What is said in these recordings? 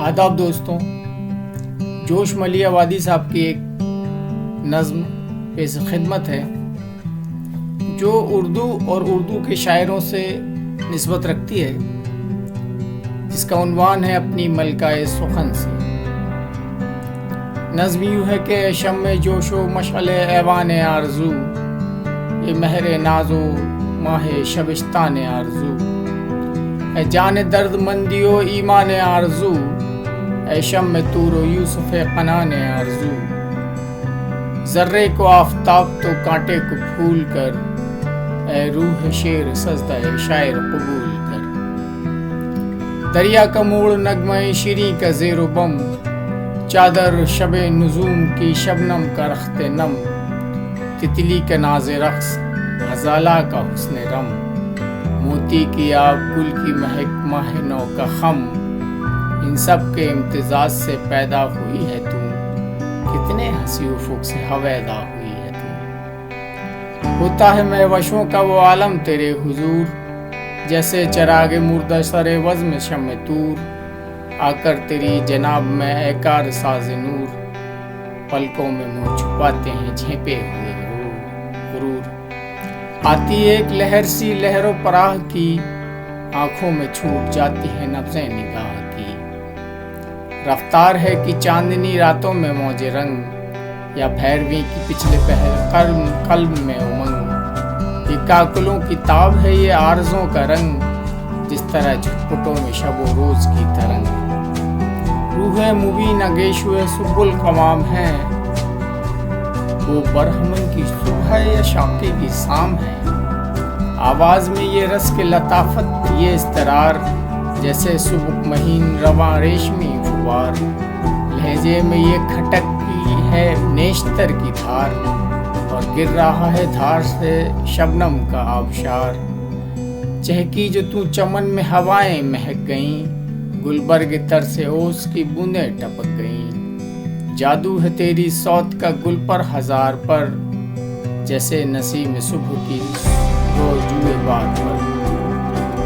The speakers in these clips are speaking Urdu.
آداب دوستوں، جوش ملی آبادی صاحب کی ایک نظم پیش خدمت ہے جو اردو اور اردو کے شاعروں سے نسبت رکھتی ہے، جس کا عنوان ہے اپنی ملکہ سخن سے۔ نظم یوں ہے کہ شمع جوش و مشعل ایوان آرزو، یہ مہر ناز و ماہ شبستان آرزو، اے جان درد مندی و ایمان آرزو، اے شمع طور و یوسف قنان آرزو، ذرے کو آفتاب تو کانٹے کو پھول کر، اے روح شیر سجدہ شاعر قبول کر، دریا کا موڑ نغمہ شیریں کا زیر و بم، چادر شب نجوم کی شبنم کا رخت نم، تتلی کا ناز رقص غزالہ کا حسن رم، موتی کی آب گل کی مہک ماہ نو کا خم، ان سب کے امتزاج سے پیدا ہوئی ہے تو، کتنے ہنسی افق سے ہویدا ہوئی ہے تو، ہوتا ہے میں وشوں کا وہ عالم تیرے حضور، جیسے چراغ مردہ سر وزم شمع طور، آ کر تیری جناب میں اے کار ساز نور، پلکوں میں منہ چھپاتے ہیں جھینپے ہوئے غرور، آتی ایک لہر سی لہر و پراہ کی، آنکھوں میں چھوٹ جاتی ہے نبضیں نگاہ کی، رفتار ہے کہ چاندنی راتوں میں موج رنگ، یا بھیرویں کی پچھلے پہر قلب میں امنگ، یہ کاکلوں کی تاب ہے یہ آرزوں کا رنگ، جس طرح جھٹپٹوں میں شب و روز کی ترنگ، روح مبین اگیشو سب القوام ہے، وہ برہمن کی صبح یا شاقے کی شام ہے، آواز میں یہ رس کے لطافت یہ اضطرار، جیسے سبک مہین رواں ریشمی فوار، لہجے میں یہ کھٹک کی ہے نیشتر کی دھار، اور گر رہا ہے دھار سے شبنم کا آبشار، چہکی جو تو چمن میں ہوائیں مہک گئیں، گلبرگ تر سے اوس کی بوندیں ٹپک گئیں، جادو ہے تیری صوت کا گل پر ہزار پر، جیسے نسیم صبح کی روجوئے بار پر،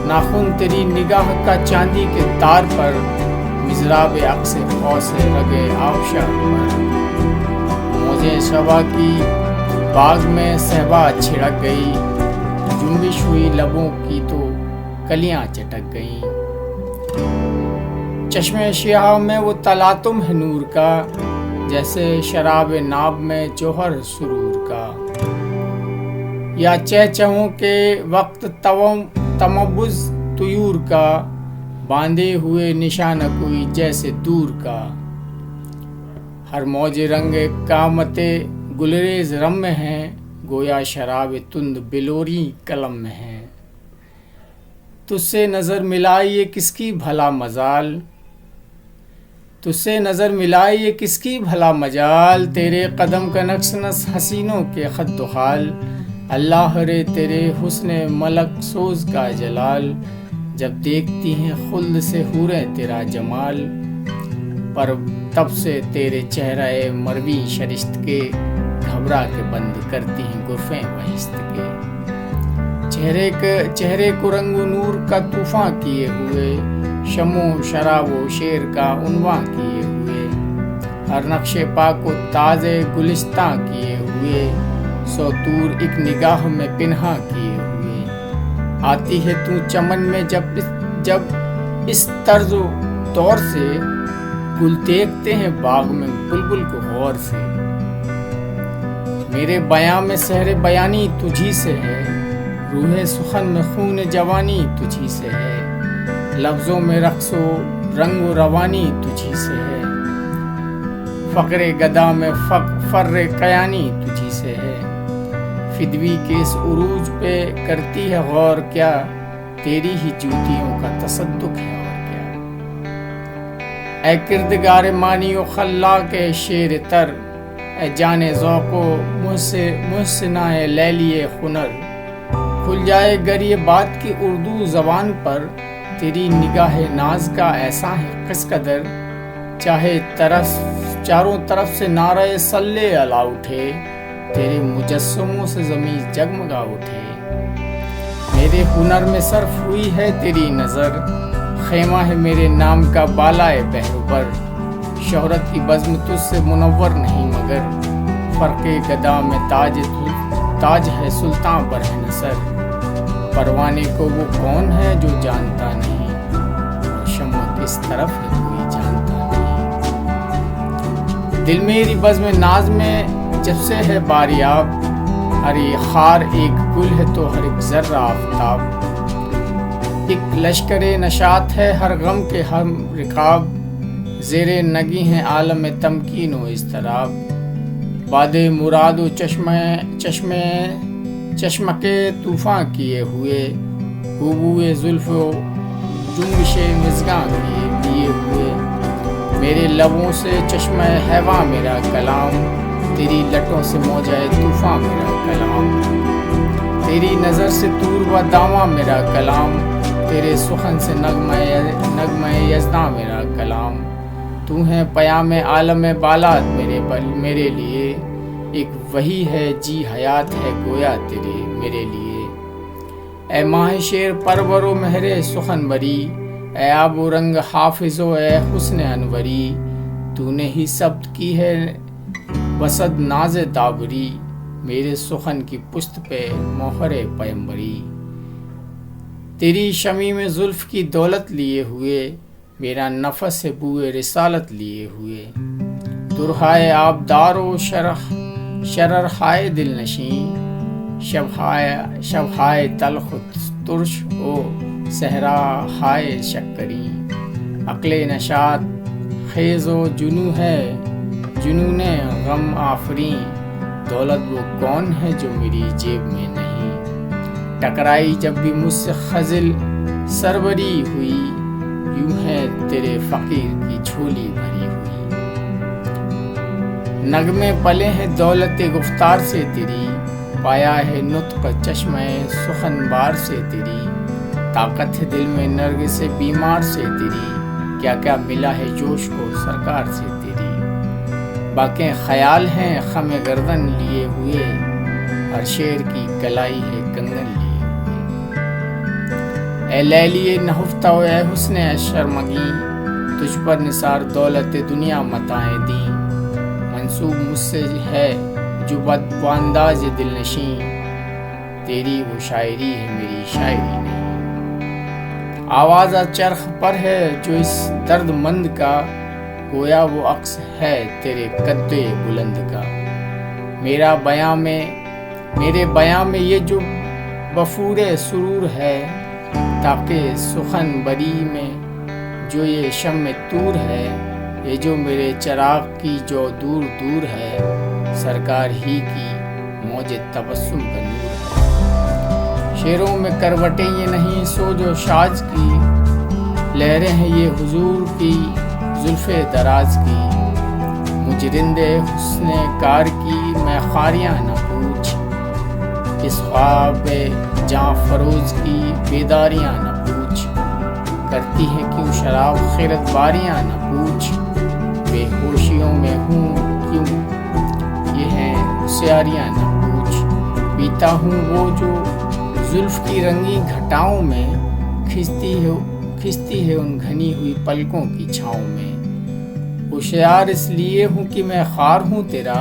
ناخن تیری نگاہ کا چاندی کے تار پر، مضراب عکس قوس رگے آبشار پر، موجیں شبا کی باغ میں صحبا چھڑک گئی، جنبش ہوئی لبوں کی تو کلیاں چٹک گئیں، چشمے شیاہ میں وہ تلاطم ہے نور کا، جیسے شراب ناب میں جوہر سرور کا، یا چہچہوں کے وقت تمبز طیور کا، باندھے ہوئے نشانہ کوئی جیسے دور کا، ہر موج رنگ قامت گلریز رم میں ہے، گویا شراب تند بلوری قلم میں ہے، تجھ سے نظر ملائی یہ کس کی بھلا مجال، تجھ سے نظر ملائی یہ کس کی بھلا مجال، تیرے قدم کا نقش نس حسینوں کے خد و خال، اللہ رے تیرے حسن ملک سوز کا جلال، جب دیکھتی ہیں خلد سے حوریں تیرا جمال، پر تب سے تیرے چہرہ مروی شرشت کے، گھبرا کے بند کرتی ہیں گرفیں بہشت کے، چہرے کو رنگ و نور کا طوفان کیے ہوئے، شمع شراب و شیر کا عنواں کیے ہوئے، ہر نقش پاک و تازے گلستاں کیے ہوئے، سو دور ایک نگاہ میں پنہاں کیے ہوئے، آتی ہے تو چمن میں جب اس طرز و طور سے، گل دیکھتے ہیں باغ میں بلبل کو غور سے، میرے بیاں میں سحر بیانی تجھی سے ہے، روح سخن میں خون جوانی تجھی سے ہے، لفظوں میں رقص و رنگ و روانی تجھی سے ہے، فقر گدا میں فر قیانی تجھی سے ہے، فدوی کے اس عروج پہ کرتی ہے غور کیا، تیری ہی جوتیوں کا تصدق ہے اور کیا، اے کردگار مانی و خلاق شیر تر، اے جان ذوق و محسنہ لیلی خنر، کھل جائے گر یہ بات کی اردو زبان پر، تیری نگاہ ناز کا ایسا ہے کس قدر، چاہے چاروں طرف سے نعرہ صلی علی اٹھے، تیرے مجسموں سے زمین جگمگا اٹھے، میرے ہنر میں صرف ہوئی ہے تیری نظر، خیمہ ہے میرے نام کا بالائے بہروبر، شہرت کی بزم تجھ سے منور نہیں مگر، فرق گدا میں تاج ہے سلطان برہ نصر، پروانے کو وہ کون ہے جو جانتا نہیں، اور شمع کس طرف ہے کوئی جانتا نہیں۔ دل میری بزم ناز میں جب سے ہے باریاب، ہر ایک خار ایک گل ہے تو ہر ایک ذرہ آفتاب، ایک لشکر نشاط ہے ہر غم کے ہم رکاب، زیر نگی ہیں عالم تمکین و اضطراب، باد مراد و چشمہ کے طوفان کیے ہوئے، بوئے زلف و جنبش مژگاں لیے ہوئے، میرے لبوں سے چشمہ ہیواں میرا کلام، تیری لٹوں سے موجہ طوفان میرا کلام، تیری نظر سے طور و داماں میرا کلام، تیرے سخن سے نغمہ یزداں میرا کلام، تو ہے پیام عالم بالات میرے لیے، ایک وہی ہے جی حیات ہے گویا تیرے میرے لیے، اے ماہ شیر پرور و مہر سخن بری، اے آب و رنگ حافظ و اے حسن انوری، تو نے ہی ثبت کی ہے وسد ناز دابری، میرے سخن کی پشت پہ مہر پیمبری، تیری شمی میں زلف کی دولت لیے ہوئے، میرا نفس ہے بوئے رسالت لیے ہوئے، درہائے آبدار و شرر ہائے دل نشیں، شب ہائے تلخ و ترش و صحرا ہائے شکری، عقل نشاط خیز و جنون غم آفریں، دولت وہ کون ہے جو میری جیب میں نہیں، ٹکرائی جب بھی مجھ سے خزل سربری ہوئی، یوں ہے تیرے فقیر کی جھولی بھری ہوئی، نغمے پلے ہیں دولت گفتار سے تیری، پایا ہے نطق چشمہ سخن بار سے تیری، طاقت ہے دل میں نرگ سے بیمار سے تیری، کیا کیا ملا ہے جوش کو سرکار سے تیری، باقی خیال ہیں خم گردن لیے ہوئے، ہر شیر کی کلائی ہے کنگن لیے ہوئے، اے لیلی نہفتہ و اے حسن شرمگی، تجھ پر نثار دولت دنیا متاعیں دیں، منسوب مجھ سے ہے جو بد انداز دل نشیں، تیری وہ شاعری ہے میری شاعری نہیں، آواز چرخ پر ہے جو اس درد مند کا، گویا وہ عکس ہے تیرے قد بلند کا، میرے بیاں میں یہ جو بفور سرور ہے، تاکہ سخن بری میں جو یہ شمع طور ہے، یہ جو میرے چراغ کی جو دور دور ہے، سرکار ہی کی موج تبسم کا نور ہے، شیروں میں کروٹیں یہ نہیں سوج و شاج کی، لہریں ہیں یہ حضور کی زلف دراز کی، مجھ رند حسن کار کی میں خاریاں نہ پوچھ، اس خواب جاں فروز کی بیداریاں نہ پوچھ، کرتی ہے کیوں شراب خیرت باریاں نہ پوچھ، بے ہوشیوں میں ہوں کیوں یہ ہیں ہوشیاریاں نہ پوچھ، پیتا ہوں وہ جو زلف کی رنگی گھٹاؤں میں، کھستی ہے ان گھنی ہوئی پلکوں کی چھاؤں میں، ہوشیار اس لیے ہوں کہ میں خار ہوں تیرا،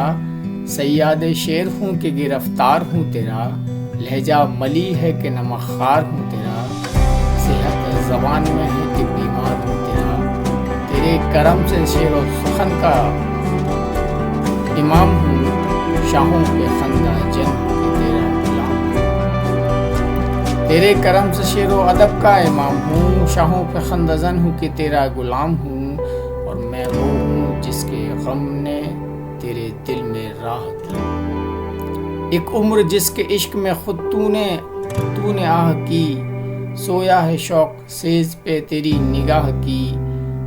صیاد شیر ہوں کہ گرفتار ہوں تیرا، لہجہ ملی ہے کہ نمک خوار ہوں تیرا، صحت زبان میں ہے کہ بیمار ہوں تیرا، تیرے کرم سے شعر و سخن کا امام ہوں، شاہوں پہ خندہ جن کہ تیرا غلام ہوں، تیرے کرم سے شعر و ادب کا امام ہوں، شاہوں پہ خندہ زن ہوں کہ تیرا غلام ہوں، اور میں وہ ہوں جس کے غم نے تیرے دل میں راہ کی، ایک عمر جس کے عشق میں خود تو نے آہ کی، سویا ہے شوق سیز پہ تیری نگاہ کی،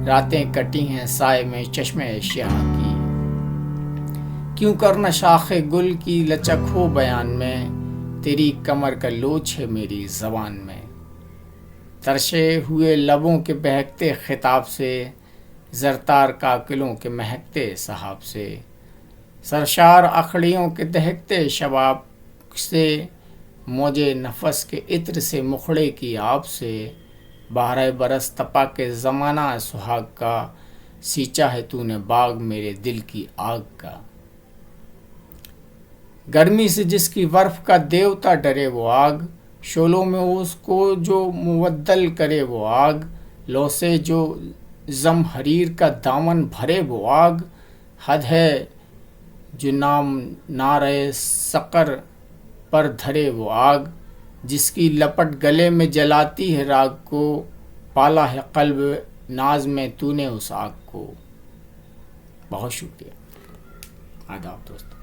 راتیں کٹی ہیں سائے میں چشمہ سیاہ کی، کیوں کرنا شاخ گل کی لچک ہو بیان میں، تیری کمر کا لوچ ہے میری زبان میں، ترشے ہوئے لبوں کے بہکتے خطاب سے، زرتار کاکلوں کے مہکتے سحاب سے، سرشار اکھڑیوں کے دہکتے شباب سے، موجے نفس کے عطر سے مخڑے کی آب سے، بارہ برس تپا کے زمانہ سہاگ کا، سینچا ہے تو نے باغ میرے دل کی آگ کا۔ گرمی سے جس کی برف کا دیوتا ڈرے وہ آگ، شعلوں میں اس کو جو مبدل کرے وہ آگ، لو سے جو زم حریر کا دامن بھرے وہ آگ، حد ہے جو نام نعرہ سقر پر دھرے وہ آگ، جس کی لپٹ گلے میں جلاتی ہے راگ کو، پالا ہے قلب ناز میں تو نے اس آگ کو۔ بہت شکریہ۔ آداب دوستو۔